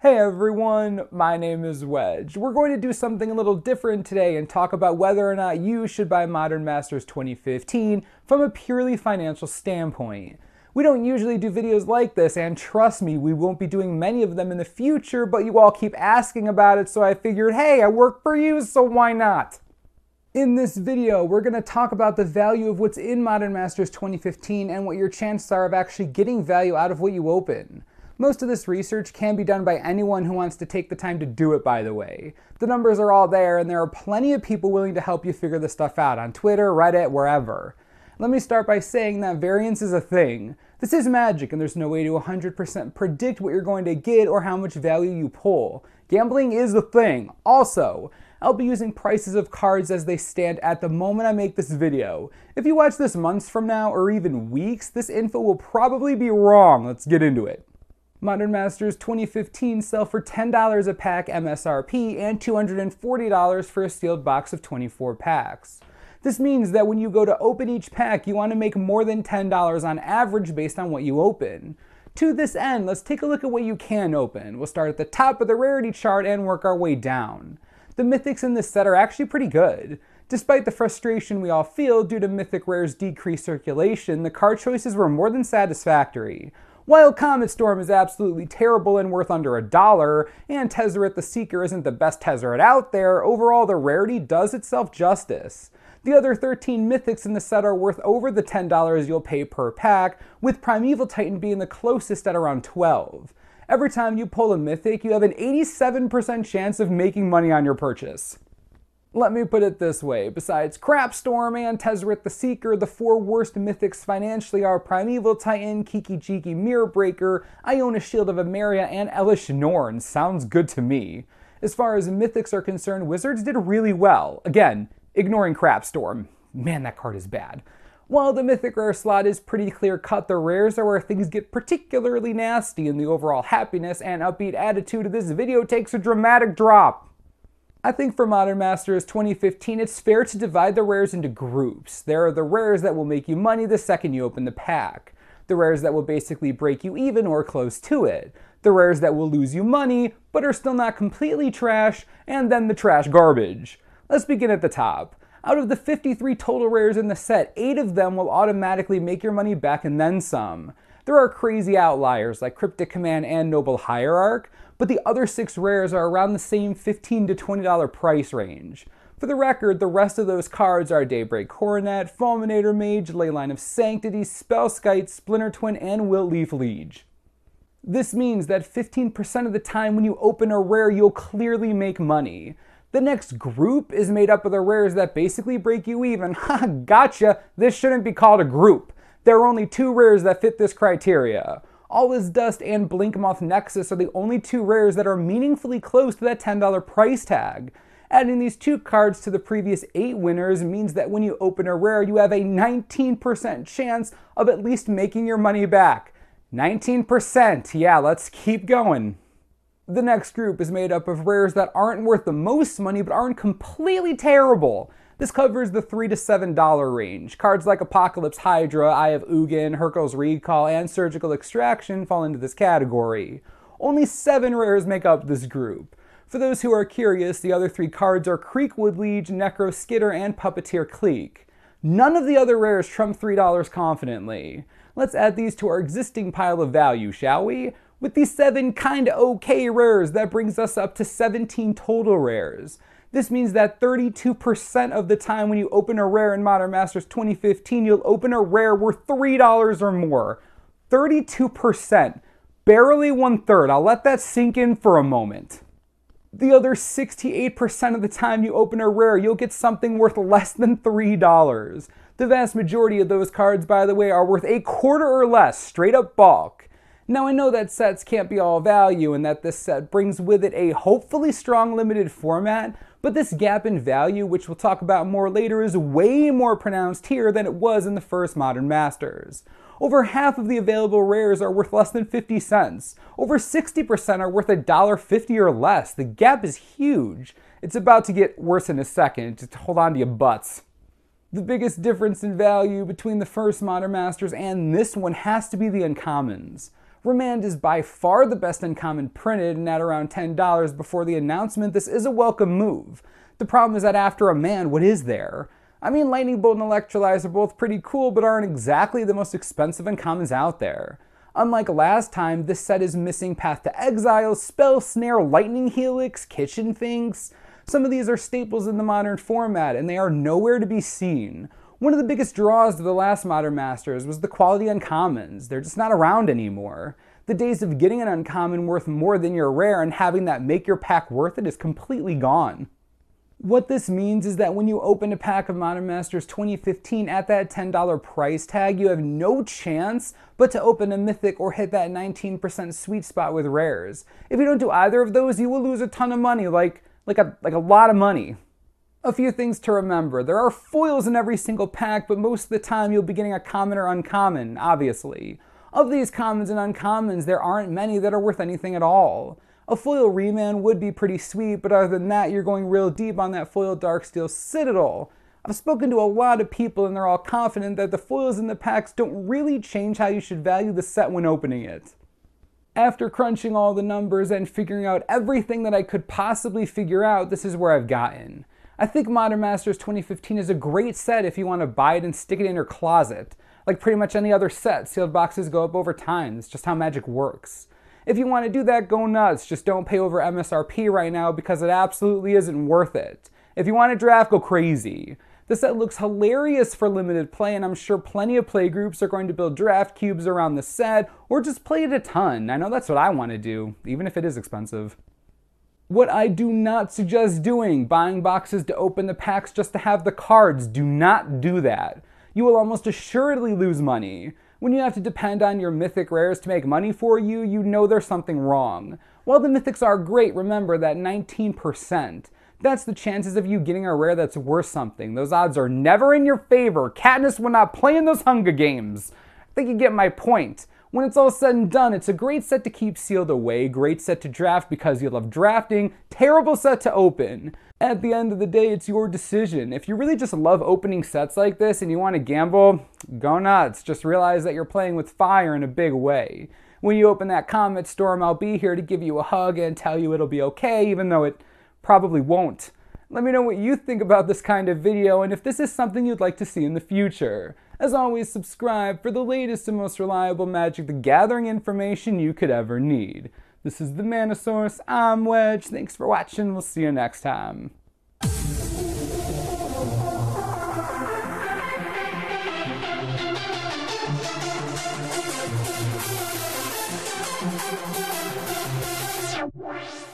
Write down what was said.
Hey everyone, my name is Wedge. We're going to do something a little different today and talk about whether or not you should buy Modern Masters 2015 from a purely financial standpoint. We don't usually do videos like this, and trust me, we won't be doing many of them in the future, but you all keep asking about it, so I figured, hey, I work for you, so why not? In this video, we're going to talk about the value of what's in Modern Masters 2015 and what your chances are of actually getting value out of what you open. Most of this research can be done by anyone who wants to take the time to do it, by the way. The numbers are all there, and there are plenty of people willing to help you figure this stuff out on Twitter, Reddit, wherever. Let me start by saying that variance is a thing. This is magic, and there's no way to 100% predict what you're going to get or how much value you pull. Gambling is a thing. Also, I'll be using prices of cards as they stand at the moment I make this video. If you watch this months from now, or even weeks, this info will probably be wrong. Let's get into it. Modern Masters 2015 sell for $10 a pack MSRP and $240 for a sealed box of 24 packs. This means that when you go to open each pack, you want to make more than $10 on average based on what you open. To this end, let's take a look at what you can open. We'll start at the top of the rarity chart and work our way down. The Mythics in this set are actually pretty good. Despite the frustration we all feel due to Mythic Rare's decreased circulation, the card choices were more than satisfactory. While Comet Storm is absolutely terrible and worth under $1, and Tezzeret the Seeker isn't the best Tezzeret out there, overall the rarity does itself justice. The other 13 Mythics in the set are worth over the $10 you'll pay per pack, with Primeval Titan being the closest at around $12. Every time you pull a Mythic, you have an 87% chance of making money on your purchase. Let me put it this way, besides Crapstorm and Tezzeret the Seeker, the 4 worst Mythics financially are Primeval Titan, Kiki-Jiki Mirrorbreaker, Iona Shield of Emeria, and Elish Norn. Sounds good to me. As far as Mythics are concerned, Wizards did really well. Again, ignoring Crapstorm. Man, that card is bad. While the Mythic Rare slot is pretty clear-cut, the rares are where things get particularly nasty, and the overall happiness and upbeat attitude of this video takes a dramatic drop. I think for Modern Masters 2015, it's fair to divide the rares into groups. There are the rares that will make you money the second you open the pack. The rares that will basically break you even or close to it. The rares that will lose you money, but are still not completely trash, and then the trash garbage. Let's begin at the top. Out of the 53 total rares in the set, 8 of them will automatically make your money back and then some. There are crazy outliers like Cryptic Command and Noble Hierarch, but the other 6 rares are around the same $15 to $20 price range. For the record, the rest of those cards are Daybreak Coronet, Fulminator Mage, Leyline of Sanctity, Spellskite, Splinter Twin, and Wiltleaf Liege. This means that 15% of the time when you open a rare, you'll clearly make money. The next group is made up of the rares that basically break you even. Ha, gotcha! This shouldn't be called a group. There are only 2 rares that fit this criteria. All Is Dust and Blinkmoth Nexus are the only 2 rares that are meaningfully close to that $10 price tag. Adding these 2 cards to the previous 8 winners means that when you open a rare, you have a 19% chance of at least making your money back. 19%, yeah, let's keep going. The next group is made up of rares that aren't worth the most money but aren't completely terrible. This covers the $3 to $7 range. Cards like Apocalypse Hydra, Eye of Ugin, Hercule's Recall, and Surgical Extraction fall into this category. Only 7 rares make up this group. For those who are curious, the other 3 cards are Creekwood Liege, Necro Skitter, and Puppeteer Cleek. None of the other rares trump $3 confidently. Let's add these to our existing pile of value, shall we? With these 7 kinda okay rares, that brings us up to 17 total rares. This means that 32% of the time when you open a rare in Modern Masters 2015, you'll open a rare worth $3 or more. 32%. Barely 1/3. I'll let that sink in for a moment. The other 68% of the time you open a rare, you'll get something worth less than $3. The vast majority of those cards, by the way, are worth a quarter or less, straight up bulk. Now I know that sets can't be all value and that this set brings with it a hopefully strong limited format, but this gap in value, which we'll talk about more later, is way more pronounced here than it was in the first Modern Masters. Over half of the available rares are worth less than 50 cents. Over 60% are worth $1.50 or less. The gap is huge. It's about to get worse in a second. Just hold on to your butts. The biggest difference in value between the first Modern Masters and this one has to be the uncommons. Remand is by far the best uncommon printed, and at around $10 before the announcement, this is a welcome move. The problem is that after a man, what is there? I mean, Lightning Bolt and Electrolyze are both pretty cool, but aren't exactly the most expensive uncommons out there. Unlike last time, this set is missing Path to Exile, Spell Snare, Lightning Helix, Kitchen Finks. Some of these are staples in the Modern format, and they are nowhere to be seen. One of the biggest draws of the last Modern Masters was the quality uncommons. They're just not around anymore. The days of getting an uncommon worth more than your rare and having that make your pack worth it is completely gone. What this means is that when you open a pack of Modern Masters 2015 at that $10 price tag, you have no chance but to open a Mythic or hit that 19% sweet spot with rares. If you don't do either of those, you will lose a ton of money, like a lot of money. A few things to remember. There are foils in every single pack, but most of the time you'll be getting a common or uncommon, obviously. Of these commons and uncommons, there aren't many that are worth anything at all. A foil Remand would be pretty sweet, but other than that, you're going real deep on that foil Darksteel Citadel. I've spoken to a lot of people and they're all confident that the foils in the packs don't really change how you should value the set when opening it. After crunching all the numbers and figuring out everything that I could possibly figure out, this is where I've gotten. I think Modern Masters 2015 is a great set if you want to buy it and stick it in your closet. Like pretty much any other set, sealed boxes go up over time. It's just how Magic works. If you want to do that, go nuts. Just don't pay over MSRP right now because it absolutely isn't worth it. If you want to draft, go crazy. The set looks hilarious for limited play, and I'm sure plenty of play groups are going to build draft cubes around the set, or just play it a ton. I know that's what I want to do, even if it is expensive. What I do not suggest doing, buying boxes to open the packs just to have the cards. Do not do that. You will almost assuredly lose money. When you have to depend on your Mythic rares to make money for you, you know there's something wrong. While the Mythics are great, remember that 19%. That's the chances of you getting a rare that's worth something. Those odds are never in your favor. Katniss will not play in those Hunger Games. I think you get my point. When it's all said and done, it's a great set to keep sealed away, great set to draft because you love drafting, terrible set to open. At the end of the day, it's your decision. If you really just love opening sets like this and you want to gamble, go nuts. Just realize that you're playing with fire in a big way. When you open that Comet Storm, I'll be here to give you a hug and tell you it'll be okay, even though it probably won't. Let me know what you think about this kind of video and if this is something you'd like to see in the future. As always, subscribe for the latest and most reliable Magic the Gathering information you could ever need. This is the Manosaurus, I'm Wedge, thanks for watching, we'll see you next time. Wow.